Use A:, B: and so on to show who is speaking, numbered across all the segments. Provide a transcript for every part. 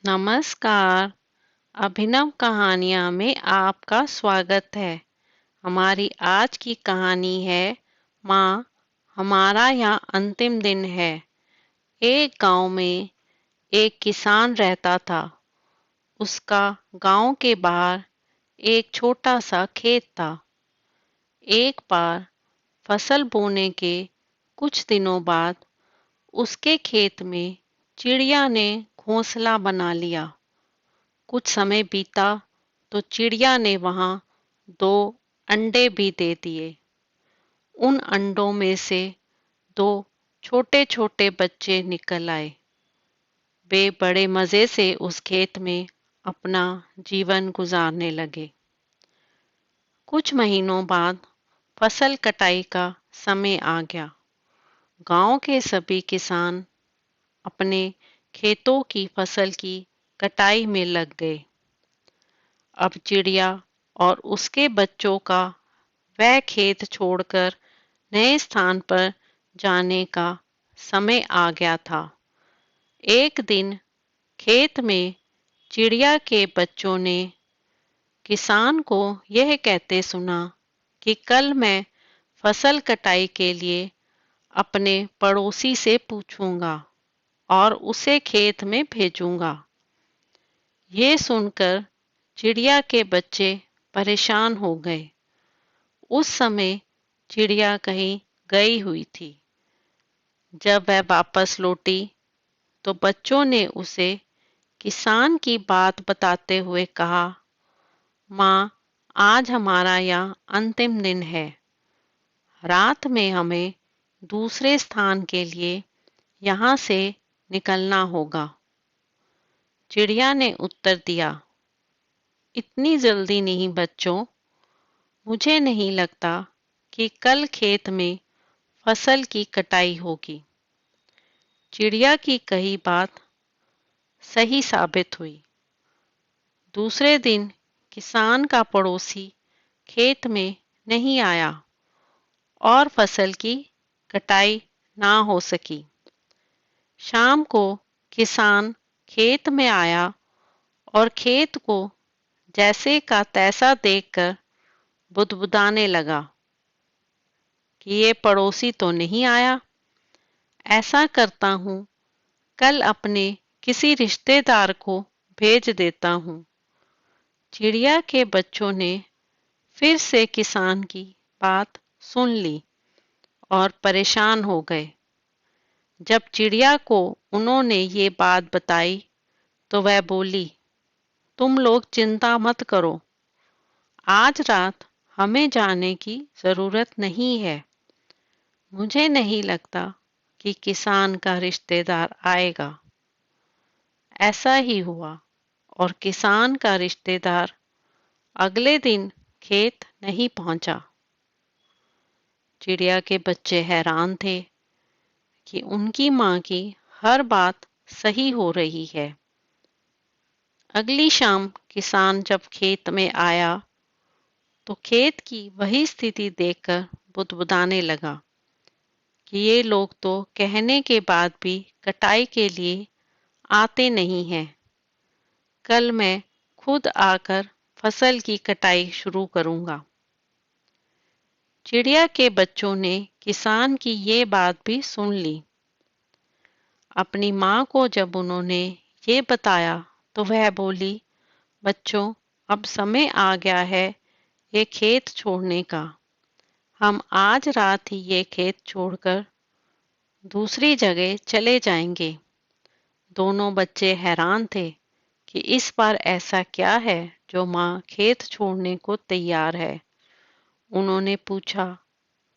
A: नमस्कार। अभिनव कहानियाँ में आपका स्वागत है। हमारी आज की कहानी है माँ हमारा यहाँ अंतिम दिन है। एक गांव में एक किसान रहता था। उसका गांव के बाहर एक छोटा सा खेत था। एक बार फसल बोने के कुछ दिनों बाद उसके खेत में चिड़िया ने घोंसला बना लिया। कुछ समय बीता तो चिड़िया ने वहां 2 अंडे भी दे दिए। उन अंडों में से 2 छोटे छोटे बच्चे निकल आए। वे बड़े मजे से उस खेत में अपना जीवन गुजारने लगे। कुछ महीनों बाद फसल कटाई का समय आ गया। गांव के सभी किसान अपने खेतों की फसल की कटाई में लग गए। अब चिड़िया और उसके बच्चों का वह खेत छोड़कर नए स्थान पर जाने का समय आ गया था। एक दिन खेत में चिड़िया के बच्चों ने किसान को यह कहते सुना कि कल मैं फसल कटाई के लिए अपने पड़ोसी से पूछूंगा और उसे खेत में भेजूंगा। ये सुनकर चिड़िया के बच्चे परेशान हो गए। उस समय चिड़िया कहीं गई हुई थी। जब वह वापस लौटी तो बच्चों ने उसे किसान की बात बताते हुए कहा, माँ, आज हमारा यहाँ अंतिम दिन है। रात में हमें दूसरे स्थान के लिए यहाँ से निकलना होगा। चिड़िया ने उत्तर दिया, इतनी जल्दी नहीं बच्चों, मुझे नहीं लगता कि कल खेत में फसल की कटाई होगी। चिड़िया की कही बात सही साबित हुई। दूसरे दिन किसान का पड़ोसी खेत में नहीं आया और फसल की कटाई ना हो सकी। शाम को किसान खेत में आया और खेत को जैसे का तैसा देखकर बुदबुदाने लगा कि ये पड़ोसी तो नहीं आया। ऐसा करता हूँ, कल अपने किसी रिश्तेदार को भेज देता हूँ। चिड़िया के बच्चों ने फिर से किसान की बात सुन ली और परेशान हो गए। जब चिड़िया को उन्होंने ये बात बताई तो वह बोली, तुम लोग चिंता मत करो, आज रात हमें जाने की जरूरत नहीं है। मुझे नहीं लगता कि किसान का रिश्तेदार आएगा। ऐसा ही हुआ और किसान का रिश्तेदार अगले दिन खेत नहीं पहुंचा। चिड़िया के बच्चे हैरान थे कि उनकी माँ की हर बात सही हो रही है। अगली शाम किसान जब खेत में आया तो खेत की वही स्थिति देखकर बुदबुदाने लगा कि ये लोग तो कहने के बाद भी कटाई के लिए आते नहीं हैं। कल मैं खुद आकर फसल की कटाई शुरू करूंगा। चिड़िया के बच्चों ने किसान की ये बात भी सुन ली। अपनी माँ को जब उन्होंने ये बताया तो वह बोली, बच्चों, अब समय आ गया है ये खेत छोड़ने का। हम आज रात ही ये खेत छोड़कर दूसरी जगह चले जाएंगे। दोनों बच्चे हैरान थे कि इस बार ऐसा क्या है जो माँ खेत छोड़ने को तैयार है। उन्होंने पूछा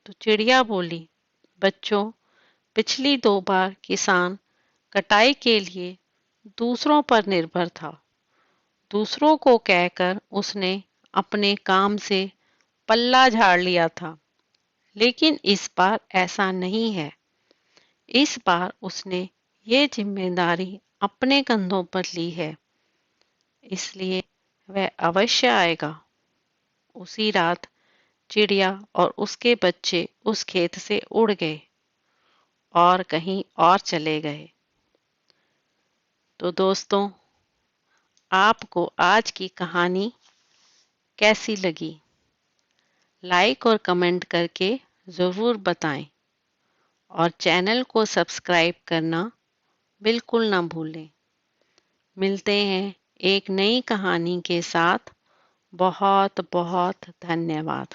A: तो चिड़िया बोली, बच्चों, पिछली 2 बार किसान कटाई के लिए दूसरों पर निर्भर था। दूसरों को कहकर उसने अपने काम से पल्ला झाड़ लिया था, लेकिन इस बार ऐसा नहीं है। इस बार उसने ये जिम्मेदारी अपने कंधों पर ली है, इसलिए वह अवश्य आएगा। उसी रात चिड़िया और उसके बच्चे उस खेत से उड़ गए और कहीं और चले गए। तो दोस्तों, आपको आज की कहानी कैसी लगी? लाइक और कमेंट करके ज़रूर बताएं और चैनल को सब्सक्राइब करना बिल्कुल ना भूलें। मिलते हैं एक नई कहानी के साथ। बहुत बहुत धन्यवाद।